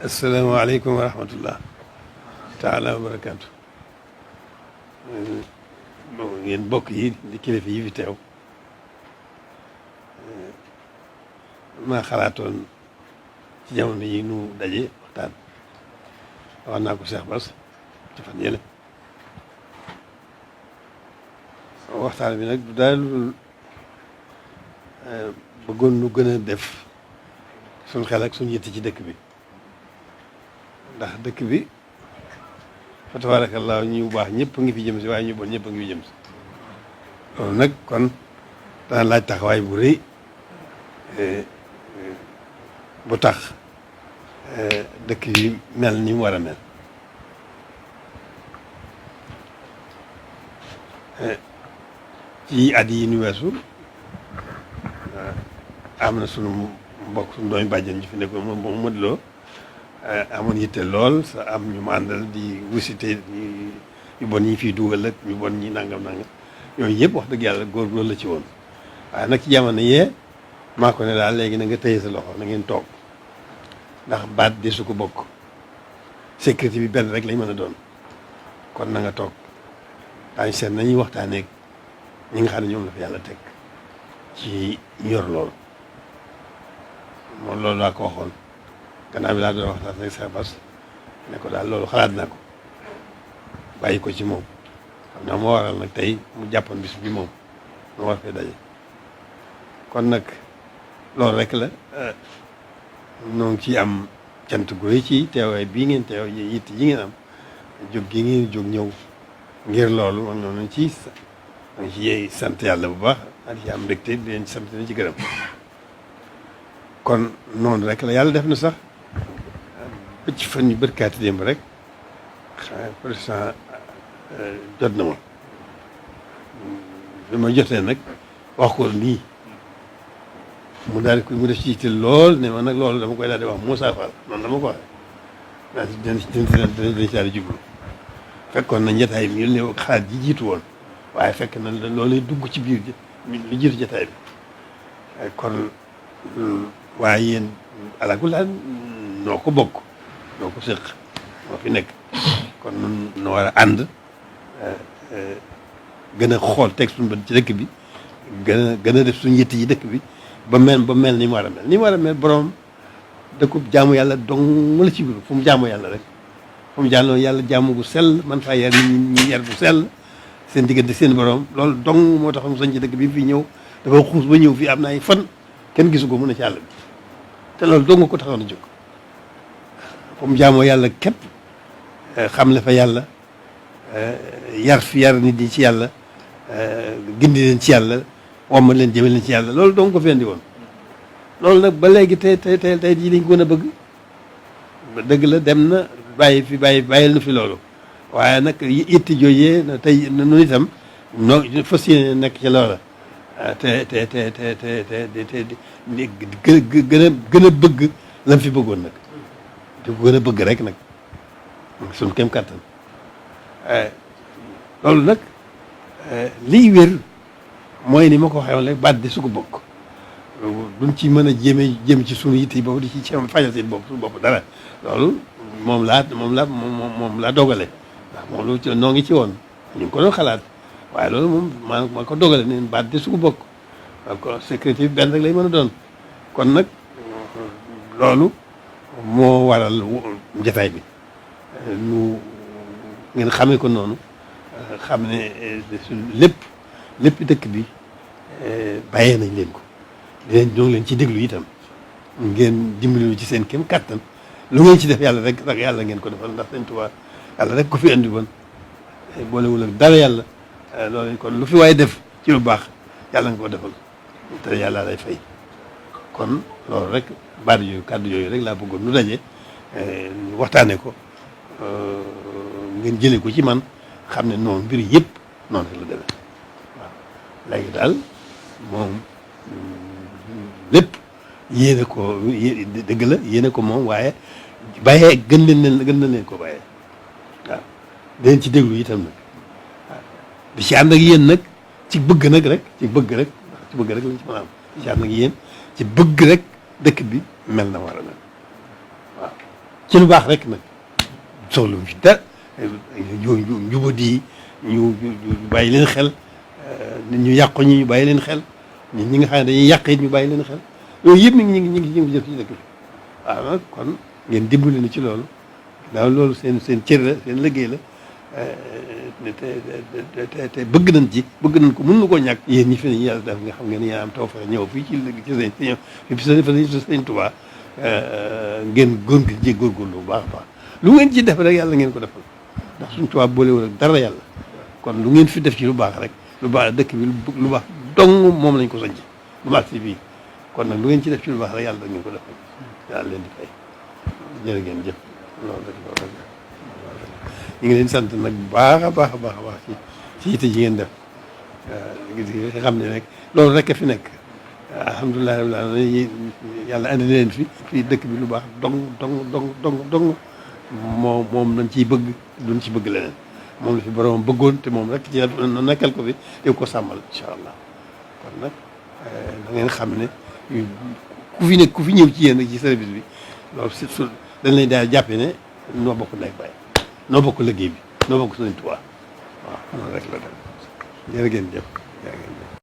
asalaamaaleykum wa rahmatullah taala wa barakaatu. Ngeen bokk yi di kilifa yi fi teew, maa xalaatoon ci jamono yi nu daje waxtaan. wax naa ko Cheikh Bass ci fan yële. waxtaan bi nag du daal bëggoon nu gën a def suñ xel ak suñ yitte ci dëkk bi, ndax dëkk bi fa tabaarakallaa ñu baax ñëpp ngi fi jëm si, waaye ñu bon ñëpp a ngi fi jëm si. loolu nag kon dana laaj taxawaay bu rëy bu tax dëkk yi mel ni mu war a mel. ci at yi nu weesu am na sunu mbokk sunu doomi bàjjen ji fi nekkoon moom Modou Lo amoon yitte lool sa am ñu mu àndal di wisite ñu bon ñi fiy dugal ak ñu bon ñi nangam yooyu yëpp wax dëgg yàlla góor la ci woon. waaye nag ci jamono yee maa ko ne daal léegi na nga tëye sa loxo na ngeen toog, ndax baat de su ko bokk sécurité bi benn rek lañ mën a doon. kon na nga toog daañu seet nañuy waxtaanee ñi nga xam ne ñoom la fa yàlla teg ci yor loolu. moom loolu laa ko waxoon gannaaw bi laa doon waxtaan ak Cheikh Bass ne ko daal loolu xalaat naa ko bàyyi ko ci moom. xam naa moo waral nag tey mu jàppoon bis bi moom mu war fee daje. kon nag loolu rek la ñoo ngi ciy am cant gu rëy ci teewaay bii ngeen teew yitt yi ngeen am jóg gi ngeen jóg ñëw ngir loolu man noonu ci sant yàlla bu baax ak ci am mbégte di leen ci sant di ci gërëm. kon noonu rek la yàlla def na sax ba ci fan yu bërkaati démb rek président jot na ma bi ma jotee nag wax ko nii mu daal di mu def ci yitte lool ne ma nag loolu dama koy daal di wax Moussa Fall noonu dama ko waxee dinañ ci daal di jublu. fekkoon na njataay bi ne xalaat ji jiitu woon, waaye fekk na loolu dugg ci biir lu jiitu jataay bi. kon waaye yéen alakul daal noo ko bokk noo ko séq moo fi nekk. kon nun no war a ànd gën a xool teg suñu bët ci dëkk bi, gën a def suñu yitte yi dëkk bi ba mel ni mu war a mel. ni mu war a mel borom dëkkub jaamu yàlla dong la ci biir fu mu jaamu yàlla rek. fu mu jaamu yàlla jaamu gu sell man faa yar nit ñi yar bu sell seen diggante seen borom loolu dong moo tax mu sañ ci dëkk bi fii ñëw dafa xuus ba ñëw fii am na ay fan kenn gisu ko mun a ci àll bi te loolu dong ko taxoon a jóg. fu mu jaamoo yàlla képp xam le fa yàlla yar nit ñi ci yàlla gindi leen ci yàlla womma leen jëme leen ci yàlla loolu dong ko fendi woon. loolu nag ba léegi tey jii lañ ko gën a bëgg ba dëgg la dem na bàyyil na fi loolu, waaye nag itti jooyee tey nu itam noo fas yéene nekk ci loola te gën a bëgg lam fi bëggoon nag di ko gën a bëgg rek nag suñu kem kàttan. loolu nag liy wér mooy ni ma ko waxee woon rek baat di su ko bokk duñ ci mën a jéem ci suñu yitte yi boobu di ci fajal seen bopp suñu bopp dara. loolu moom laa dogale ndax moom lu ci noo ngi ci woon ñu ngi ko doon xalaat, waaye loolu moom maa ko dogale ne baat di su ko bokk ko sécurité bi benn rek lay mën a doon. kon nag loolu moo waral njataay bi nu ngeen xamee ko noonu, xam ne lépp dëkk bi bàyyee nañ leen ko ñoo ngi leen ci déglu itam ngeen dimbali ci seen kem kàttan. lu ngeen ci def yàlla rek yàlla ngeen ko defal, ndax Sëñ Tuubaa yàlla rek ko fi andi woon boolewul ak dara yàlla. loolu kon lu fi waay def ci lu baax yàlla nga ko defal te yàlla lay fay. kon loolu rek baat yooyu kàddu yooyu rek laa bëggoon nu daje waxtaanee ko ngeen jëlee ko ci man xam ne noonu mbir yëpp noonu rek la demee. waaw léegi daal moom lépp yéene ko dëgg la yéene ko moom, waaye bàyyee gën na leen ko bàyyee. waaw dinañ ci déglu itam nag waaw di ci ànd ak yéen nag ci bëgg nag rek ci bëgg rek lañ ci mën a am di ci ànd ak yéen ci bëgg rek dëkk bi mel na war a mel. waaw ci lu baax rek nag soxla wu ci dara njubadi ñu bàyyi leen xel nit ñu yàqu ñi ñu bàyyi leen xel nit ñi nga xam ne dañuy yàq it ñu bàyyi leen xel yooyu yëpp nag ñu ngi jëf ci dëkk bi waaw nag kon ngeen dimbali na ci loolu daaw loolu seen cër la seen liggéey la te bëgg nañ ci bëgg nañ ko mën na koo ñàkk yéen ñi fi ne yàlla def nga xam ngeen yaa am taw fa ñëw fii ci sëñ Tuubaa ngeen góorgóorlu bu baax a baax lu ngeen ci def rek yàlla ngeen ko defal ndax suñ Tuubaa boolewul ak dara yàlla kon lu ngeen fi def ci lu baax rek lu baax dëkk bi lu baax dong moom lañ ko sañc lu baax si bii kon nag lu ngeen ci def ci lu baax rek yàlla da ngeen ko defal yàlla leen di fay jërë ngeen jëf loolu rek ñu ngi leen sant nag bu baax a baax a baax a baax ci yitte ji ngeen def nga xam ne rek loolu rek a fi nekk alhamdulilah rabbil alamin yàlla andi leen fii dëkk bi lu baax dong moom lañ ciy bëgg duñ ci bëgg leneen moom la fi borom bëggoon te moom rek ci nekkal ko fi te ko sàmmal incha allah kon nag da ngeen xam ne ku fi ñëw ci yéen ci service bi loolu surtout dañ lay daal jàppe ne noo bokk ndey baay noo bokk liggéey bi noo bokk Sëriñ Tuubaa waaw noonu rek la dem jërë ngeen jëf